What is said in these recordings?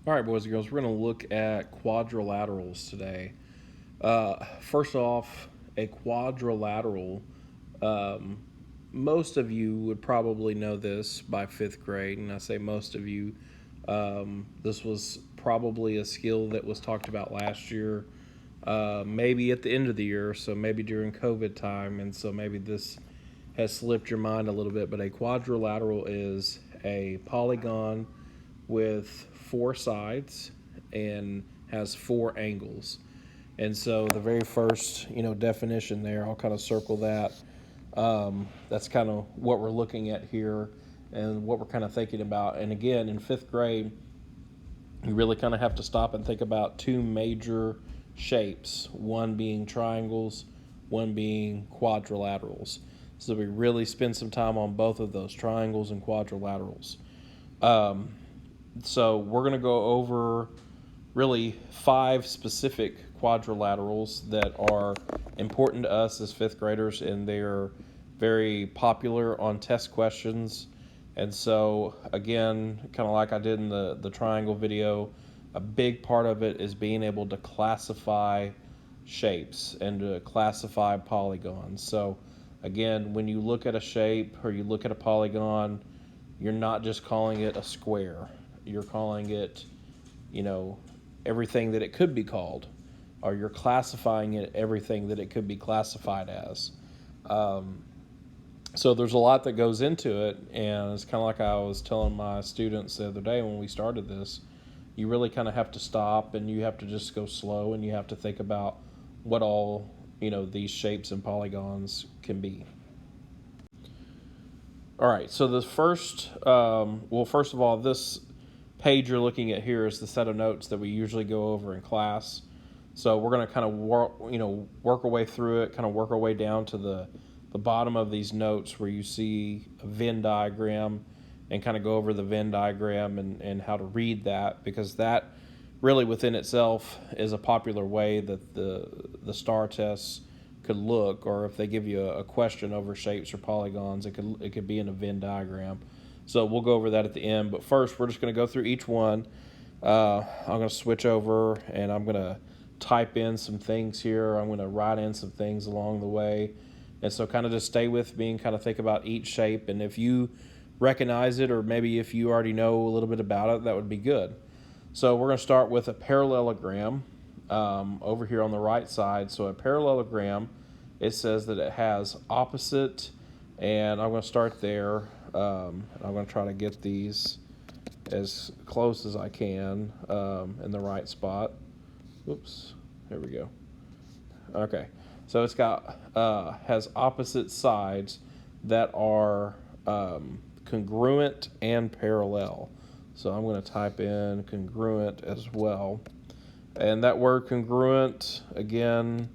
All right, boys and girls, we're going to look at quadrilaterals today. First off, a quadrilateral, um, most of you would probably know this by fifth grade, and I say most of you. This was probably a skill that was talked about last year, maybe at the end of the year, so maybe during COVID time, and so maybe this has slipped your mind a little bit. But a quadrilateral is a polygon with four sides and has four angles. And so the very first, definition there, I'll kind of circle that. That's kind of what we're looking at here and what we're kind of thinking about. And again, in fifth grade, you really kind of have to stop and think about two major shapes, one being triangles, one being quadrilaterals. So we really spend some time on both of those, triangles and quadrilaterals. Um, so we're going to go over really five specific quadrilaterals that are important to us as fifth graders, and they're very popular on test questions. And so, again, kind of like I did in the triangle video, a big part of it is being able to classify shapes and to classify polygons. So, again, when you look at a shape or you look at a polygon, you're not just calling it a square. You're calling it, you know, everything that it could be called, or you're classifying it everything that it could be classified as. So there's a lot that goes into it, and it's kind of like I was telling my students the other day when we started this. You really kind of have to stop, and you have to just go slow, and you have to think about what all these shapes and polygons can be. All right, so the first, first of all, this page you're looking at here is the set of notes that we usually go over in class. So we're going to kind of work our way through it, kind of work our way down to the bottom of these notes where you see a Venn diagram, and kind of go over the Venn diagram and how to read that, because that really within itself is a popular way that the STAR tests could look, or if they give you a question over shapes or polygons, it could be in a Venn diagram. So we'll go over that at the end, but first we're just going to go through each one. I'm going to switch over and I'm going to type in some things here. I'm going to write in some things along the way. And so kind of just stay with me and kind of think about each shape. And if you recognize it, or maybe if you already know a little bit about it, that would be good. So we're going to start with a parallelogram over here on the right side. So a parallelogram, it says that it has opposite, and I'm going to start there. I'm going to try to get these as close as I can in the right spot. Oops, here we go. Okay, so it's got has opposite sides that are congruent and parallel. So I'm going to type in congruent as well. And that word congruent, again,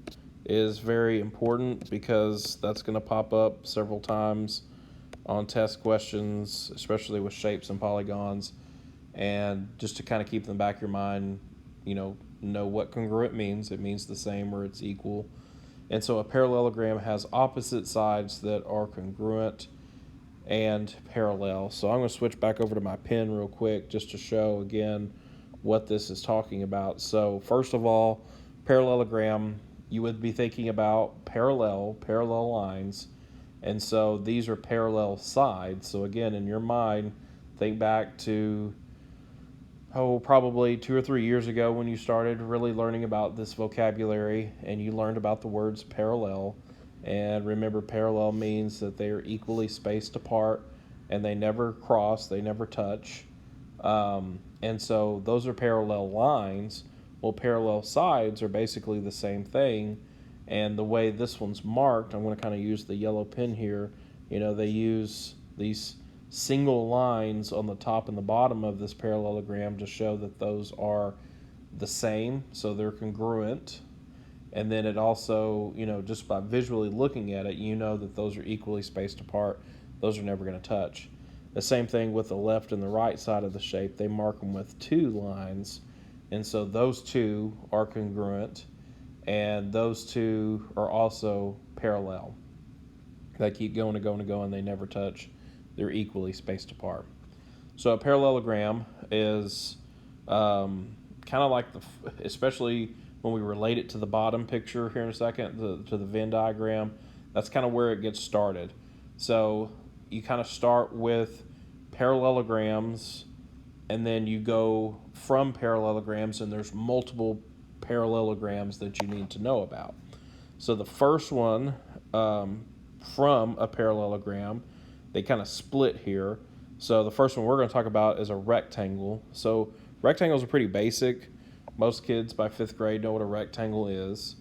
is very important because that's going to pop up several times on test questions, especially with shapes and polygons. And just to kind of keep in the back of your mind, know what congruent means. It means the same or it's equal. And so a parallelogram has opposite sides that are congruent and parallel. So I'm going to switch back over to my pen real quick just to show again what this is talking about. So first of all, parallelogram, you would be thinking about parallel lines. And so these are parallel sides. So again, in your mind, think back to probably 2 or 3 years ago when you started really learning about this vocabulary, and you learned about the words parallel. And remember, parallel means that they are equally spaced apart and they never cross, they never touch. And so those are parallel lines. Well, parallel sides are basically the same thing. And the way this one's marked, I'm going to kind of use the yellow pen here. They use these single lines on the top and the bottom of this parallelogram to show that those are the same, so they're congruent. And then it also, just by visually looking at it, that those are equally spaced apart. Those are never going to touch. The same thing with the left and the right side of the shape. They mark them with two lines, and so those two are congruent, and those two are also parallel. They keep going and going and going. They never touch. They're equally spaced apart. So a parallelogram is Kind of like especially when we relate it to the bottom picture here in a second, to the Venn diagram, that's kind of where it gets started. So you kind of start with parallelograms, and then you go from parallelograms, and there's multiple parallelograms that you need to know about. So the first one, from a parallelogram, they kind of split here. So the first one we're going to talk about is a rectangle. So rectangles are pretty basic. Most kids by 5th grade know what a rectangle is.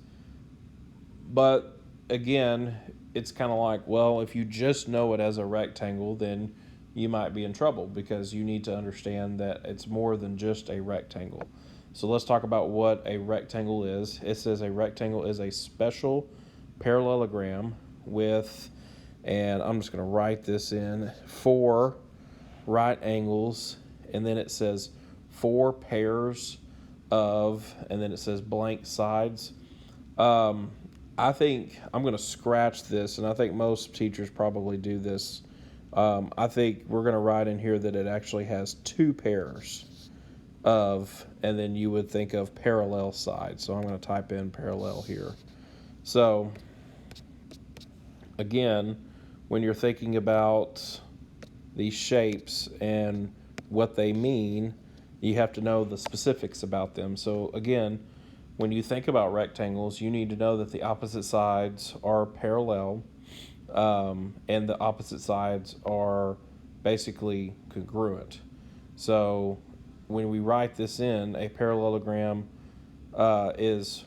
But again, it's kind of like, well, if you just know it as a rectangle, then you might be in trouble, because you need to understand that it's more than just a rectangle. So let's talk about what a rectangle is. It says a rectangle is a special parallelogram with, and I'm just going to write this in, 4 right angles, and then it says 4 pairs of, and then it says blank sides. I think I'm going to scratch this, and I think most teachers probably do this. I think we're going to write in here that it actually has 2 pairs of, and then you would think of parallel sides. So I'm going to type in parallel here. So again, when you're thinking about these shapes and what they mean, you have to know the specifics about them. So again, when you think about rectangles, you need to know that the opposite sides are parallel, and the opposite sides are basically congruent. So when we write this in, a parallelogram is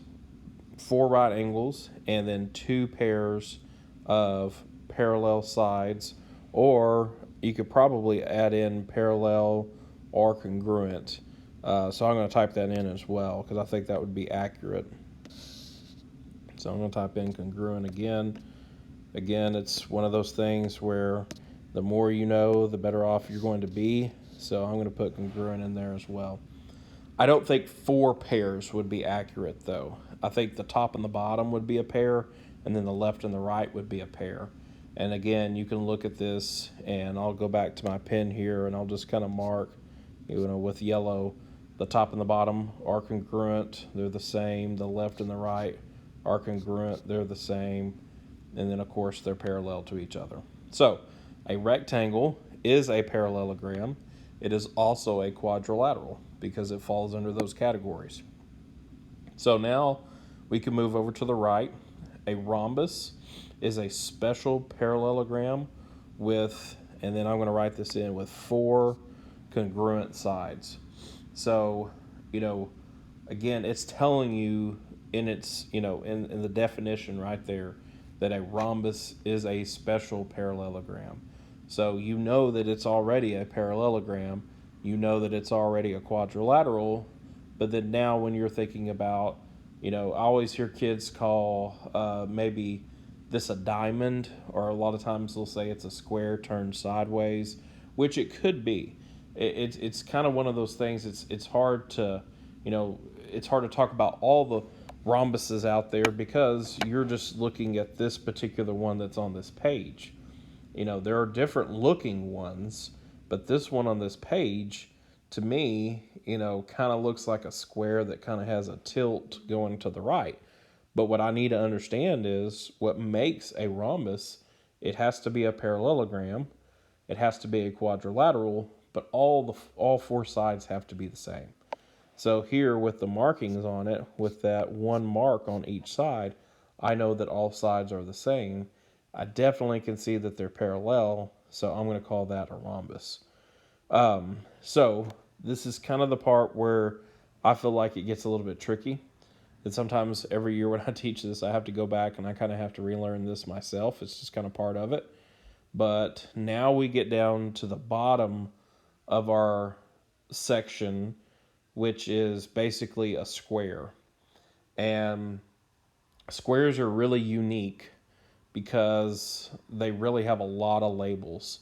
4 right angles and then 2 pairs of parallel sides, or you could probably add in parallel or congruent. So I'm going to type that in as well, because I think that would be accurate. So I'm going to type in congruent again. Again, it's one of those things where the more you know, the better off you're going to be. So I'm going to put congruent in there as well. I don't think 4 pairs would be accurate, though. I think the top and the bottom would be a pair, and then the left and the right would be a pair. And again, you can look at this, and I'll go back to my pen here, and I'll just kind of mark, with yellow. The top and the bottom are congruent. They're the same. The left and the right are congruent. They're the same. And then, of course, they're parallel to each other. So a rectangle is a parallelogram. It is also a quadrilateral, because it falls under those categories. So now we can move over to the right. A rhombus is a special parallelogram with, and then I'm going to write this in, with 4 congruent sides. So, again, it's telling you in its, in the definition right there, that a rhombus is a special parallelogram. So you know that it's already a parallelogram, you know that it's already a quadrilateral, but then now when you're thinking about, I always hear kids call maybe this a diamond, or a lot of times they'll say it's a square turned sideways, which it could be. It's kind of one of those things. It's hard to, it's hard to talk about all the rhombuses out there, because you're just looking at this particular one that's on this page. There are different looking ones, but this one on this page, to me, kind of looks like a square that kind of has a tilt going to the right. But what I need to understand is what makes a rhombus. It has to be a parallelogram, it has to be a quadrilateral, but all 4 sides have to be the same. So here with the markings on it, with that 1 mark on each side, I know that all sides are the same. I definitely can see that they're parallel, so I'm going to call that a rhombus. So this is kind of the part where I feel like it gets a little bit tricky. And sometimes every year when I teach this, I have to go back and I kind of have to relearn this myself. It's just kind of part of it. But now we get down to the bottom of our section, which is basically a square. And squares are really unique because they really have a lot of labels.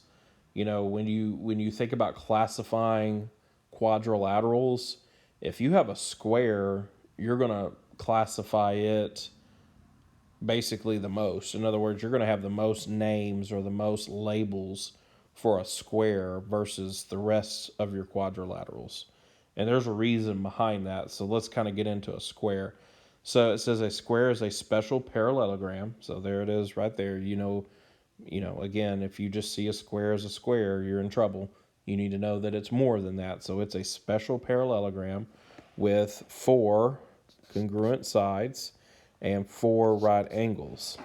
When you think about classifying quadrilaterals, if you have a square, you're going to classify it basically the most. In other words, you're going to have the most names or the most labels for a square versus the rest of your quadrilaterals. And there's a reason behind that. So let's kind of get into a square. So it says a square is a special parallelogram. So there it is right there. Again, if you just see a square as a square, you're in trouble. You need to know that it's more than that. So it's a special parallelogram with 4 congruent sides and 4 right angles.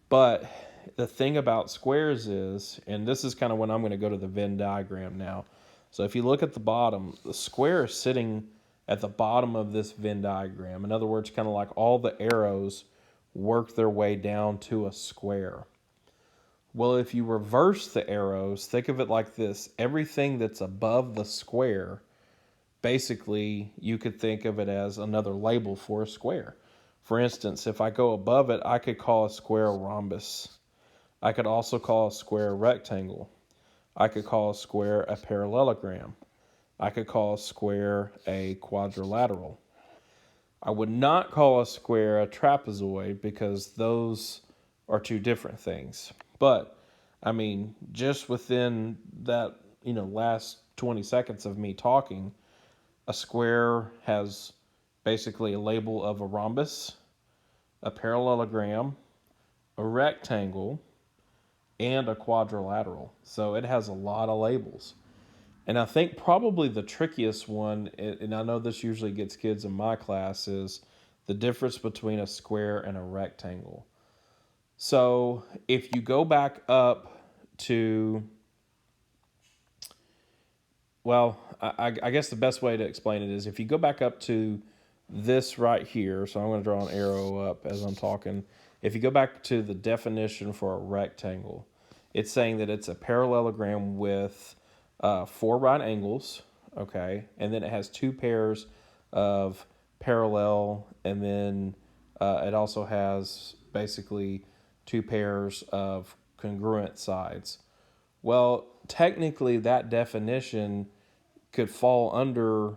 But the thing about squares is, and this is kind of when I'm going to go to the Venn diagram now. So if you look at the bottom, the square is sitting at the bottom of this Venn diagram. In other words, kind of like all the arrows work their way down to a square. Well, if you reverse the arrows, think of it like this. Everything that's above the square, basically, you could think of it as another label for a square. For instance, if I go above it, I could call a square a rhombus. I could also call a square a rectangle. I could call a square a parallelogram. I could call a square a quadrilateral. I would not call a square a trapezoid because those are two different things. But, I mean, just within that, last 20 seconds of me talking, a square has basically a label of a rhombus, a parallelogram, a rectangle, and a quadrilateral. So it has a lot of labels. And I think probably the trickiest one, and I know this usually gets kids in my class, is the difference between a square and a rectangle. So if you go back up to, well, I guess the best way to explain it is if you go back up to this right here, so I'm going to draw an arrow up as I'm talking. If you go back to the definition for a rectangle, it's saying that it's a parallelogram with 4 right angles, okay, and then it has 2 pairs of parallel, and then it also has basically 2 pairs of congruent sides. Well, technically, that definition could fall under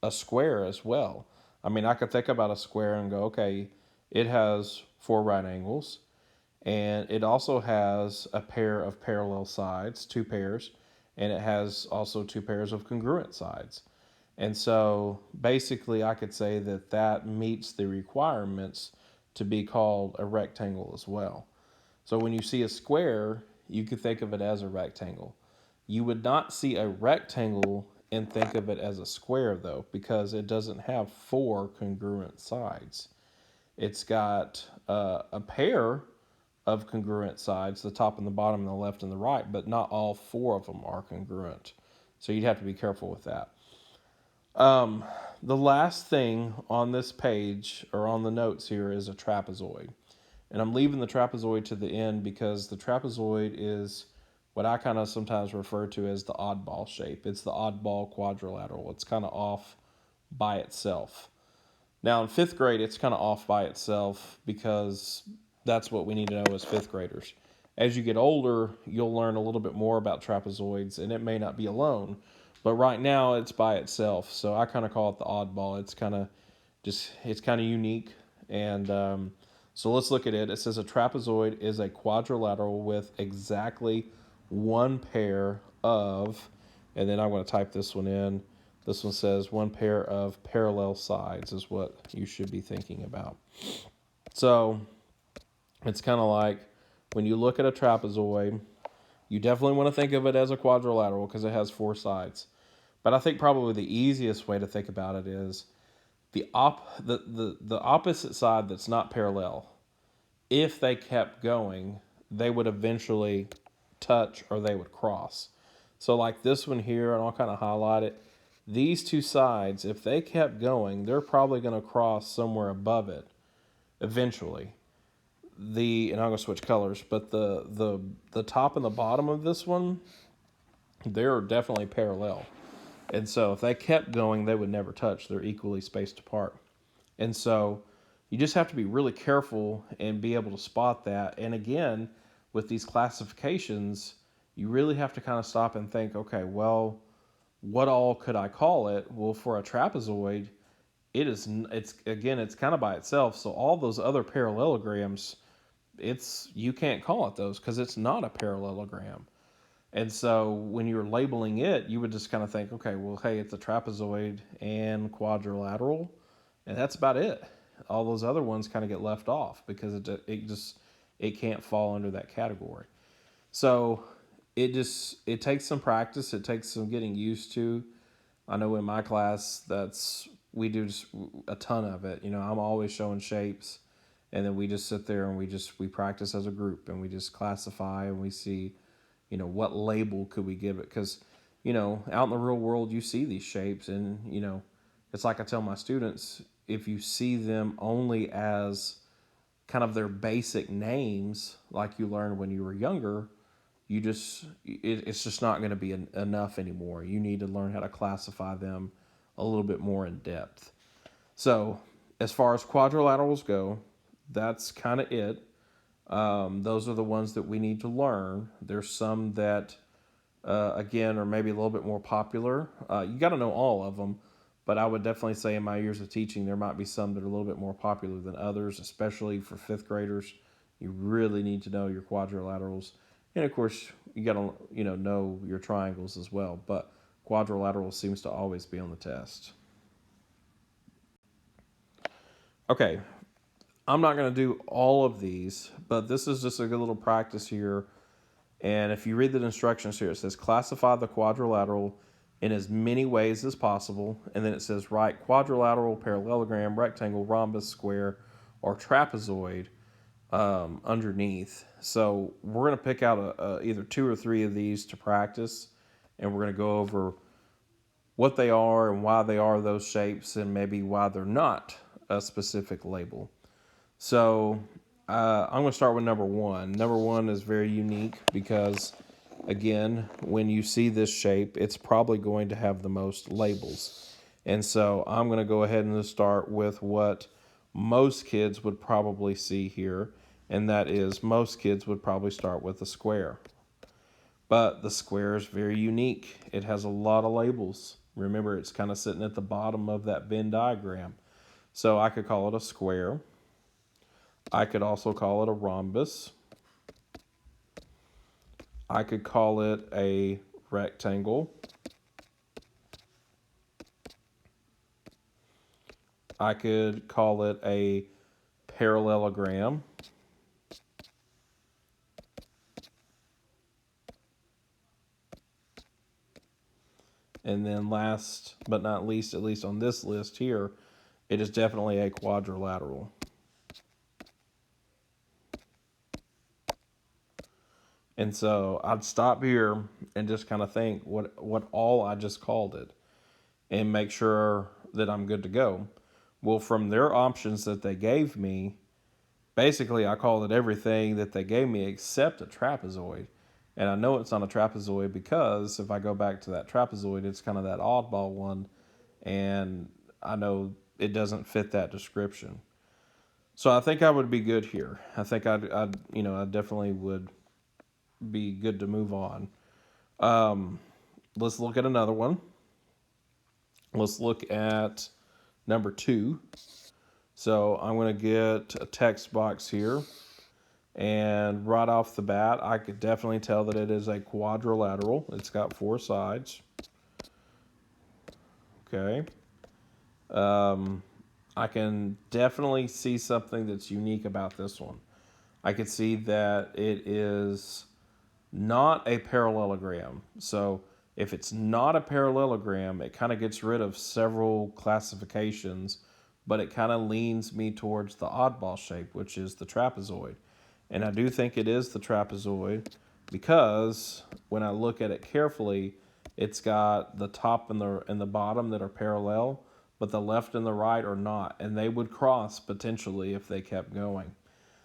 a square as well. I mean, I could think about a square and go, okay, it has 4 right angles, and it also has a pair of parallel sides, 2 pairs, and it has also 2 pairs of congruent sides. And so basically, I could say that that meets the requirements to be called a rectangle as well. So when you see a square, you could think of it as a rectangle. You would not see a rectangle and think of it as a square, though, because it doesn't have 4 congruent sides. It's got a pair of congruent sides, the top and the bottom and the left and the right, but not all 4 of them are congruent. So you'd have to be careful with that. The last thing on this page, or on the notes here, is a trapezoid. And I'm leaving the trapezoid to the end because the trapezoid is what I kind of sometimes refer to as the oddball shape. It's the oddball quadrilateral. It's kind of off by itself. Now in 5th grade, it's kind of off by itself because that's what we need to know as 5th graders. As you get older, you'll learn a little bit more about trapezoids, and it may not be alone. But right now, it's by itself. So I kind of call it the oddball. It's kind of unique. And so let's look at it. It says a trapezoid is a quadrilateral with exactly 1 pair of, and then I'm going to type this one in. This one says 1 pair of parallel sides is what you should be thinking about. So it's kind of like when you look at a trapezoid, you definitely want to think of it as a quadrilateral because it has 4 sides. But I think probably the easiest way to think about it is the opposite side that's not parallel. If they kept going, they would eventually touch or they would cross. So like this one here, and I'll kind of highlight it. These 2 sides, if they kept going, they're probably going to cross somewhere above it eventually. And I'm going to switch colors, but the top and the bottom of this one, they're definitely parallel. And so if they kept going, they would never touch. They're equally spaced apart. And so you just have to be really careful and be able to spot that. And again, with these classifications, you really have to kind of stop and think, okay, well, what all could I call it? Well, for a trapezoid, it's kind of by itself. So all those other parallelograms, you can't call it those because it's not a parallelogram. And so when you're labeling it, you would just kind of think, okay, well, hey, it's a trapezoid and quadrilateral, and that's about it. All those other ones kind of get left off because it can't fall under that category. So it takes some practice. It takes some getting used to. I know in my class we do just a ton of it. I'm always showing shapes, and then we just sit there and we practice as a group, and we just classify and we see, what label could we give it? Because, out in the real world, you see these shapes, and it's like I tell my students, if you see them only as kind of their basic names, like you learned when you were younger, it's just not going to be enough anymore. You need to learn how to classify them a little bit more in depth. So as far as quadrilaterals go, that's kind of it. Those are the ones that we need to learn. There's some that, again, are maybe a little bit more popular. You got to know all of them, but I would definitely say in my years of teaching, there might be some that are a little bit more popular than others, especially for fifth graders. You really need to know your quadrilaterals. And of course, you got to, know your triangles as well, but quadrilateral seems to always be on the test. Okay, I'm not going to do all of these, but this is just a good little practice here. And if you read the instructions here, it says classify the quadrilateral in as many ways as possible. And then it says write quadrilateral, parallelogram, rectangle, rhombus, square, or trapezoid underneath. So we're going to pick out either 2 or 3 of these to practice. And we're going to go over what they are and why they are those shapes, and maybe why they're not a specific label. So I'm going to start with number 1. Number 1 is very unique because, again, when you see this shape, it's probably going to have the most labels. And so I'm going to go ahead and start with what most kids would probably see here, and that is most kids would probably start with a square. But the square is very unique. It has a lot of labels. Remember, it's kind of sitting at the bottom of that Venn diagram. So I could call it a square. I could also call it a rhombus. I could call it a rectangle. I could call it a parallelogram. And then last but not least, at least on this list here, it is definitely a quadrilateral. And so I'd stop here and just kind of think what all I just called it and make sure that I'm good to go. Well, from their options that they gave me, basically I called it everything that they gave me except a trapezoid. And I know it's not a trapezoid because if I go back to that trapezoid, it's kind of that oddball one. And I know it doesn't fit that description. So I think I would be good here. I think I definitely would be good to move on. Let's look at another one. Let's look at number 2. So I'm going to get a text box here. And right off the bat, I could definitely tell that it is a quadrilateral. It's got 4 sides. Okay. I can definitely see something that's unique about this one. I could see that it is not a parallelogram. So if it's not a parallelogram, it kind of gets rid of several classifications, but it kind of leans me towards the oddball shape, which is the trapezoid. And I do think it is the trapezoid because when I look at it carefully, it's got the top and the bottom that are parallel, but the left and the right are not, and they would cross potentially if they kept going.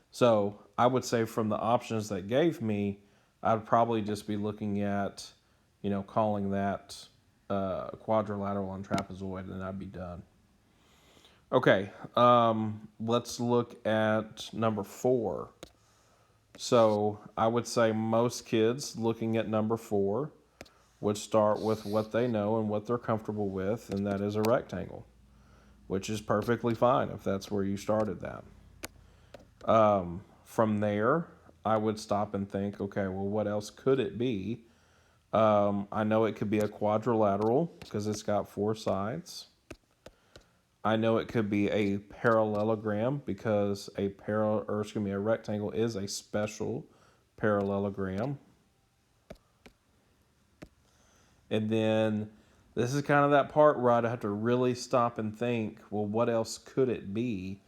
So I would say from the options that gave me, I'd probably just be looking at, calling that quadrilateral and trapezoid, and I'd be done. Okay, let's look at number 4. So I would say most kids looking at number 4 would start with what they know and what they're comfortable with, and that is a rectangle, which is perfectly fine if that's where you started that. From there, I would stop and think, okay, well, what else could it be? I know it could be a quadrilateral because it's got 4 sides. I know it could be a parallelogram because a rectangle is a special parallelogram. And then this is kind of that part where I'd have to really stop and think, well, what else could it be?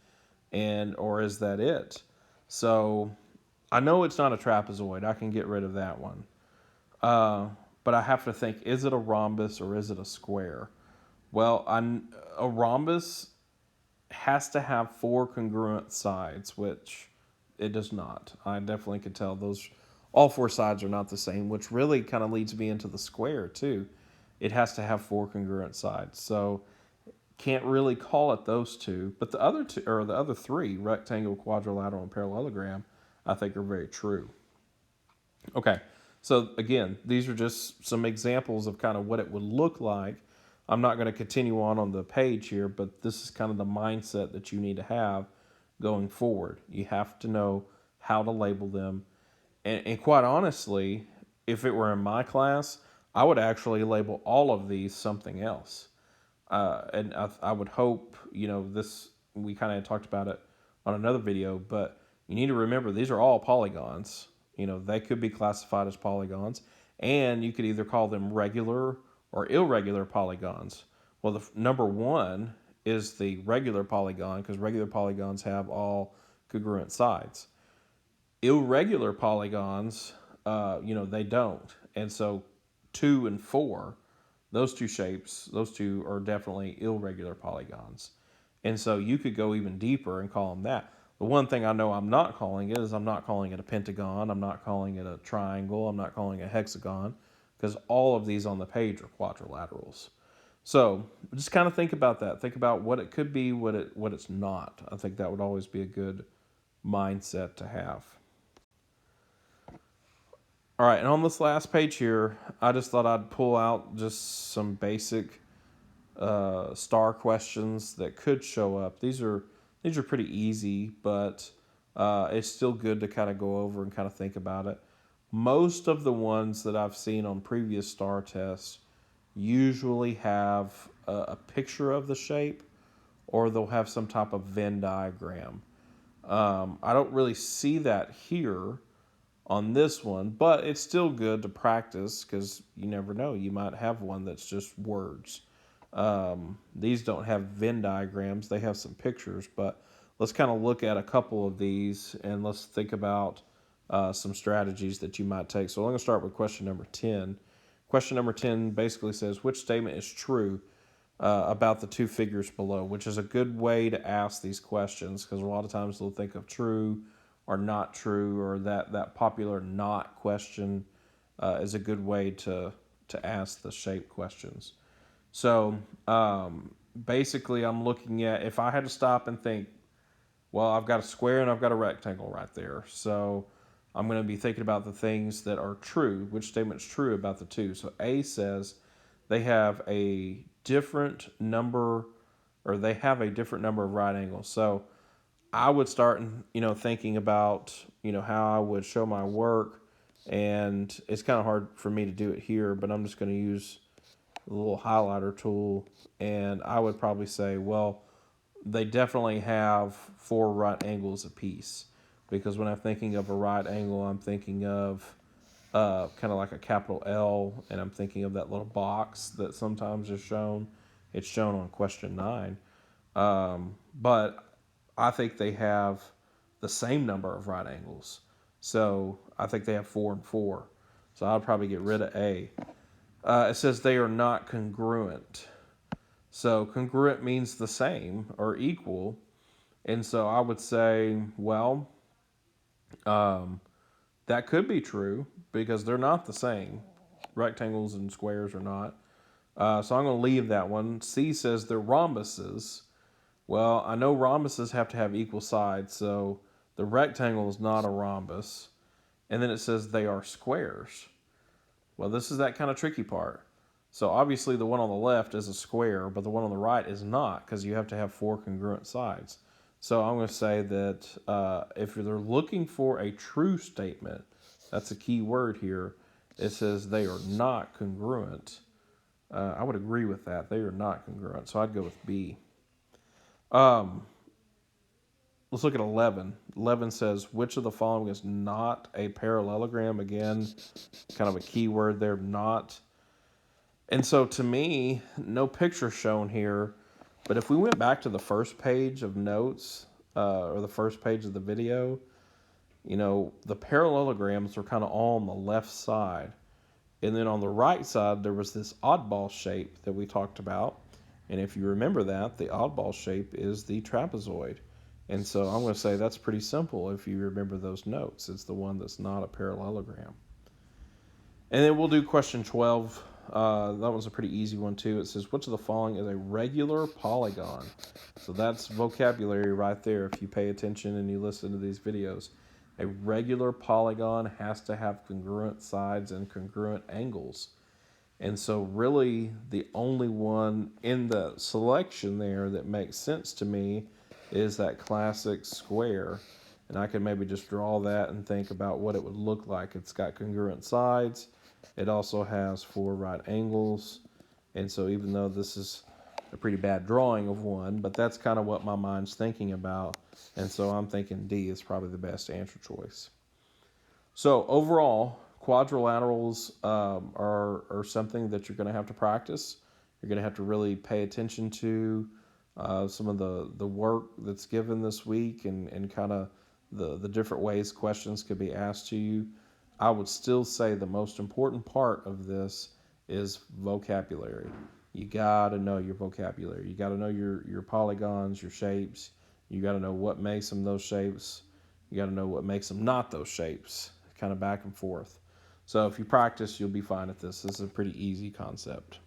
Or is that it? So I know it's not a trapezoid. I can get rid of that one. But I have to think, is it a rhombus or is it a square? Well, a rhombus has to have 4 congruent sides, which it does not. I definitely could tell all 4 sides are not the same, which really kind of leads me into the square too. It has to have 4 congruent sides. So can't really call it those two, but the other 3, rectangle, quadrilateral, and parallelogram, I think are very true. Okay, so again, these are just some examples of kind of what it would look like. I'm not going to continue on the page here, but this is kind of the mindset that you need to have going forward. You have to know how to label them. And quite honestly, if it were in my class, I would actually label all of these something else. And I would hope, this, we kind of talked about it on another video, but you need to remember these are all polygons. They could be classified as polygons, and you could either call them regular or irregular polygons. Well, the number 1 is the regular polygon because regular polygons have all congruent sides. Irregular polygons, they don't. And so 2 and 4, those two shapes, those two are definitely irregular polygons. And so you could go even deeper and call them that. The one thing I know I'm not calling it is I'm not calling it a pentagon. I'm not calling it a triangle. I'm not calling it a hexagon because all of these on the page are quadrilaterals. So just kind of think about that. Think about what it could be, what it's not. I think that would always be a good mindset to have. All right, and on this last page here, I just thought I'd pull out just some basic star questions that could show up. These are pretty easy, but it's still good to kind of go over and kind of think about it. Most of the ones that I've seen on previous star tests usually have a picture of the shape, or they'll have some type of Venn diagram. I don't really see that here on this one, but it's still good to practice because you never know. You might have one that's just words. These don't have Venn diagrams. They have some pictures, but let's kind of look at a couple of these and let's think about some strategies that you might take. So I'm going to start with question number 10. Question number 10 basically says, which statement is true about the 2 figures below, which is a good way to ask these questions because a lot of times they'll think of true or not true, or that popular not question is a good way to ask the shape questions. So basically I'm looking at, if I had to stop and think, well, I've got a square and I've got a rectangle right there. So I'm going to be thinking about the things that are true, which statement's true about the 2. So A says they have a different number, or they have a different number of right angles. So I would start, thinking about, how I would show my work, and it's kind of hard for me to do it here, but I'm just going to use the little highlighter tool, and I would probably say, well, they definitely have 4 right angles apiece, because when I'm thinking of a right angle, I'm thinking of kind of like a capital L, and I'm thinking of that little box that sometimes is shown. It's shown on question 9. But I think they have the same number of right angles. So I think they have 4 and 4. So I'll probably get rid of A. It says they are not congruent. So congruent means the same or equal. And so I would say, well, that could be true because they're not the same. Rectangles and squares are not. So I'm going to leave that one. C says they're rhombuses. Well, I know rhombuses have to have equal sides, so the rectangle is not a rhombus. And then it says they are squares. Well, this is that kind of tricky part. So obviously the one on the left is a square, but the one on the right is not, because you have to have 4 congruent sides. So I'm going to say that if they're looking for a true statement, that's a key word here, it says they are not congruent. I would agree with that. They are not congruent, so I'd go with B. Let's look at 11. 11 says, which of the following is not a parallelogram? Again, kind of a key word there, not. And so to me, no picture shown here, but if we went back to the first page of notes, or the first page of the video, the parallelograms are kind of all on the left side. And then on the right side, there was this oddball shape that we talked about. And if you remember that, the oddball shape is the trapezoid. And so I'm going to say that's pretty simple if you remember those notes. It's the one that's not a parallelogram. And then we'll do question 12. That one's a pretty easy one too. It says, which of the following is a regular polygon? So that's vocabulary right there if you pay attention and you listen to these videos. A regular polygon has to have congruent sides and congruent angles. And so really the only one in the selection there that makes sense to me is that classic square. And I can maybe just draw that and think about what it would look like. It's got congruent sides. It also has 4 right angles. And so even though this is a pretty bad drawing of one, but that's kind of what my mind's thinking about. And so I'm thinking D is probably the best answer choice. So overall, quadrilaterals are something that you're going to have to practice. You're going to have to really pay attention to some of the work that's given this week and kind of the different ways questions could be asked to you. I would still say the most important part of this is vocabulary. You got to know your vocabulary. You got to know your polygons, your shapes. You got to know what makes them those shapes. You got to know what makes them not those shapes, kind of back and forth. So if you practice, you'll be fine at this. This is a pretty easy concept.